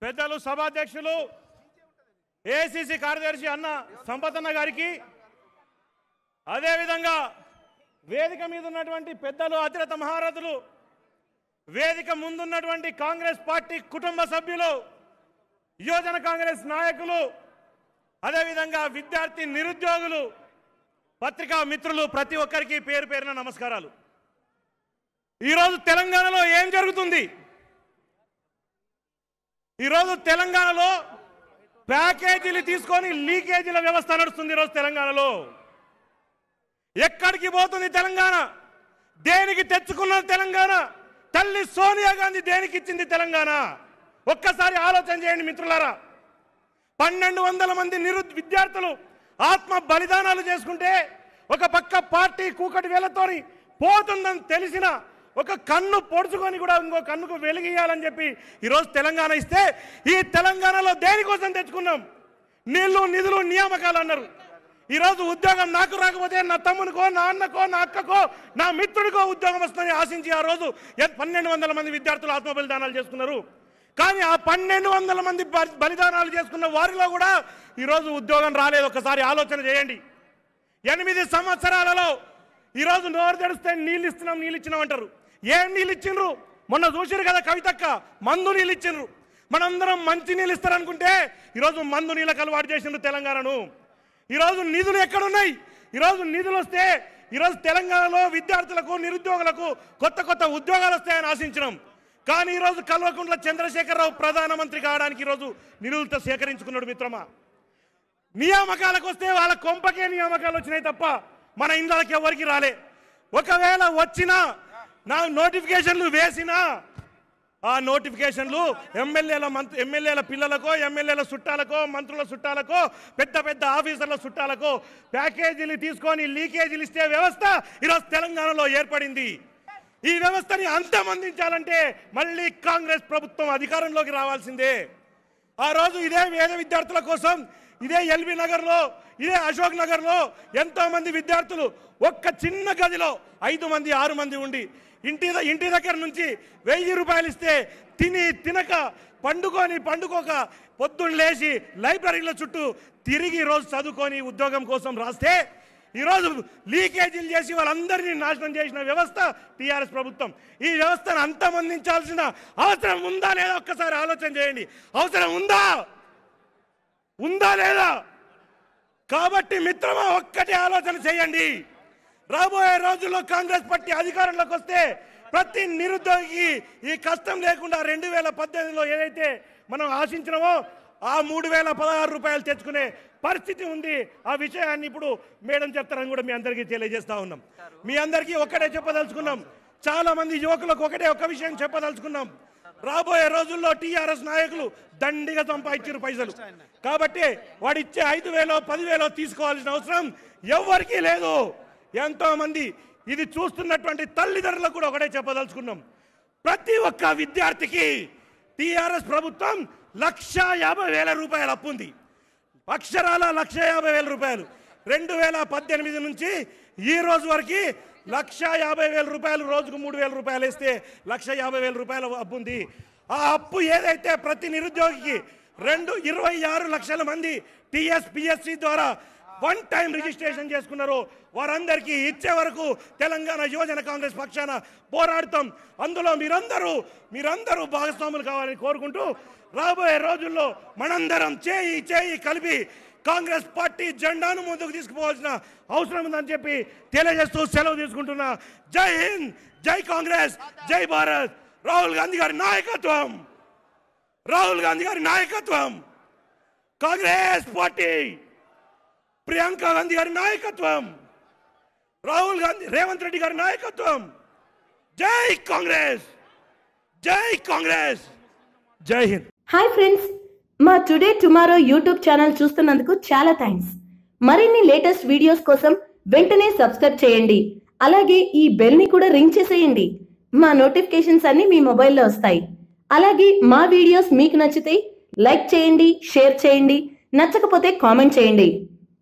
పెద్దలు సభాధ్యక్షులు ఏఐసిసి కార్యదర్శి అన్న సంపతన్న గారికి, అదేవిధంగా వేదిక మీద ఉన్నటువంటి పెద్దలు అతిరథ మహారథులు, వేదిక ముందున్నటువంటి కాంగ్రెస్ పార్టీ కుటుంబ సభ్యులు, యువజన కాంగ్రెస్ నాయకులు, అదేవిధంగా విద్యార్థి నిరుద్యోగులు, పత్రికా మిత్రులు, ప్రతి ఒక్కరికి పేరు పేరున నమస్కారాలు. ఈరోజు తెలంగాణలో ఏం జరుగుతుంది? ఈరోజు తెలంగాణలో ప్యాకేజీలు తీసుకొని లీకేజీల వ్యవస్థ నడుస్తుంది. ఈరోజు తెలంగాణలో ఎక్కడికి పోతుంది తెలంగాణ? దేనికి తెచ్చుకున్నది తెలంగాణ? తల్లి సోనియా గాంధీ దేనికి ఇచ్చింది తెలంగాణ? ఒక్కసారి ఆలోచన చేయండి మిత్రులారా. 1200 మంది విద్యార్థులు ఆత్మ బలిదానాలు చేసుకుంటే, ఒక పక్క పార్టీ కూకటి వేలతోని పోతుందని తెలిసిన ఒక కన్ను పొడుచుకొని కూడా ఇంకో కన్నుకు వెలిగియాలని చెప్పి ఈరోజు తెలంగాణ ఇస్తే, ఈ తెలంగాణలో దేనికోసం తెచ్చుకున్నాం? నీళ్లు, నిధులు, నియామకాలు అన్నారు. ఈరోజు ఉద్యోగం నాకు రాకపోతే నా తమ్మునికో, నా అన్నకో, నా అక్కకో, నా మిత్రుడికో ఉద్యోగం వస్తుందని ఆశించి ఆ రోజు 1200 మంది విద్యార్థులు ఆత్మ బలిదానాలు చేసుకున్నారు. కానీ ఆ 1200 మంది బలిదానాలు చేసుకున్న వారిలో కూడా ఈరోజు ఉద్యోగం రాలేదు. ఒకసారి ఆలోచన చేయండి. 8 సంవత్సరాలలో ఈరోజు నోరు తెరిస్తే నీళ్ళు ఇస్తున్నాం, నీళ్ళు ఇచ్చినాం అంటారు. ఏం నీళ్ళు ఇచ్చిండ్రు? మొన్న చూసారు కదా కవితక్క, మందు నీళ్ళు ఇచ్చిండ్రు. మనందరం మంచి నీళ్ళు ఇస్తారనుకుంటే ఈరోజు మందు నీళ్ళకి అలవాటు చేసిండ్రు తెలంగాణను. ఈరోజు నిధులు ఎక్కడున్నాయి? ఈరోజు నిధులు వస్తే ఈరోజు తెలంగాణలో విద్యార్థులకు, నిరుద్యోగులకు కొత్త కొత్త ఉద్యోగాలు వస్తాయని ఆశించినాం. కానీ ఈరోజు కల్వకుంట్ల చంద్రశేఖరరావు ప్రధానమంత్రి కావడానికి ఈరోజు నిధులతో సేకరించుకున్నాడు. మిత్రమా, నియామకాలకు వస్తే వాళ్ళ కొంపకే నియామకాలు వచ్చినాయి తప్ప మన ఇండ్లకి ఎవరికి రాలే. ఒకవేళ వచ్చినా, నా నోటిఫికేషన్లు వేసినా, ఆ నోటిఫికేషన్లు ఎమ్మెల్యేల పిల్లలకో, ఎమ్మెల్యేల చుట్టాలకో, మంత్రుల చుట్టాలకో, పెద్ద పెద్ద ఆఫీసర్ల చుట్టాలకో ప్యాకేజీలు తీసుకొని లీకేజీలు ఇస్తే వ్యవస్థ ఈరోజు తెలంగాణలో ఏర్పడింది. ఈ వ్యవస్థని అంతమొందించాలంటే మళ్ళీ కాంగ్రెస్ ప్రభుత్వం అధికారంలోకి రావాల్సిందే. ఆ రోజు ఇదే వేద విద్యార్థుల కోసం ఇదే ఎల్బీ నగర్లో, ఇదే అశోక్ నగర్లో ఎంతో మంది విద్యార్థులు ఒక్క చిన్న గదిలో 5 మంది 6 మంది ఉండి ఇంటి దగ్గర నుంచి 1000 రూపాయలు ఇస్తే తినక పండుకోక పొద్దున్న లేచి లైబ్రరీల చుట్టూ తిరిగి రోజు చదువుకొని ఉద్యోగం కోసం రాస్తే, ఈరోజు లీకేజీలు చేసి వాళ్ళందరినీ నాశనం చేసిన వ్యవస్థ టీఆర్ఎస్ ప్రభుత్వం. ఈ వ్యవస్థను అంతమొందించాల్సిన అవసరం ఉందా లేదా ఒక్కసారి ఆలోచన చేయండి. అవసరం ఉందా లేదా? కాబట్టి మిత్రమా, ఒక్కటే ఆలోచన చేయండి. రాబోయే రోజుల్లో కాంగ్రెస్ పార్టీ అధికారంలోకి వస్తే ప్రతి నిరుద్యోగికి ఈ కష్టం లేకుండా 2018లో ఏదైతే మనం ఆశించినామో ఆ 3016 రూపాయలు తెచ్చుకునే పరిస్థితి ఉంది. ఆ విషయాన్ని ఇప్పుడు మేడం చెప్తారని కూడా మీ అందరికీ తెలియజేస్తా ఉన్నాం. మీ అందరికీ ఒక్కటే చెప్పదలుచుకున్నాం. చాలా మంది యువకులకు ఒక విషయం చెప్పదలుచుకున్నాం. రాబోయే రోజుల్లో టీఆర్ఎస్ నాయకులు దండిగా సంపాదించారు పైసలు. కాబట్టి వాడు ఇచ్చే 5000 10,000 తీసుకోవాల్సిన అవసరం ఎవరికీ లేదు. ఎంతో మంది ఇది చూస్తున్నటువంటి తల్లిదండ్రులకు కూడా ఒకటే చెప్పదలుచుకున్నాం. ప్రతి ఒక్క విద్యార్థికి టీఆర్ఎస్ ప్రభుత్వం 1,50,000 రూపాయలు అప్పుంది. అక్షరాల 1,50,000 రూపాయలు. 2018 నుంచి ఈ రోజు వరకు 1,50,000 రూపాయలు, రోజుకు 3,000 రూపాయలు వేస్తే 1,50,000 రూపాయల అప్పు ఉంది. ఆ అప్పు ఏదైతే ప్రతి నిరుద్యోగికి 26 లక్షల మంది టీఎస్పీఎస్సీ ద్వారా 1 టైం రిజిస్ట్రేషన్ చేసుకున్నారో వారందరికీ ఇచ్చే వరకు తెలంగాణ యువజన కాంగ్రెస్ పక్షాన పోరాడతాం. అందులో మీరందరూ భాగస్వాములు కావాలని కోరుకుంటూ, రాబోయే రోజుల్లో మనందరం చేయి కలిపి కాంగ్రెస్ పార్టీ జెండాను ముందుకు తీసుకుపోవాల్సిన అవసరం ఉందని చెప్పి తెలియజేస్తూ సెలవు తీసుకుంటున్నా. జై హింద్, జై కాంగ్రెస్, జై భారత్. రాహుల్ గాంధీ గారి నాయకత్వం, కాంగ్రెస్ పార్టీ, ప్రియాంక గాంధీ గారి నాయకత్వం, రాహుల్ గాంధీ, రేవంత్ రెడ్డి గారి నాయకత్వం. జై కాంగ్రెస్, జై హింద్. హాయ్ ఫ్రెండ్స్, మా టుడే టుమారో యూట్యూబ్ ఛానల్ చూస్తున్నందుకు చాలా థ్యాంక్స్. మరిన్ని లేటెస్ట్ వీడియోస్ కోసం వెంటనే సబ్స్క్రైబ్ చేయండి. అలాగే ఈ బెల్ ని కూడా రింగ్ చేసేయండి. మా నోటిఫికేషన్స్ అన్ని మీ మొబైల్లో వస్తాయి. అలాగే మా వీడియోస్ మీకు నచ్చితే లైక్ చేయండి, షేర్ చేయండి, నచ్చకపోతే కామెంట్ చేయండి.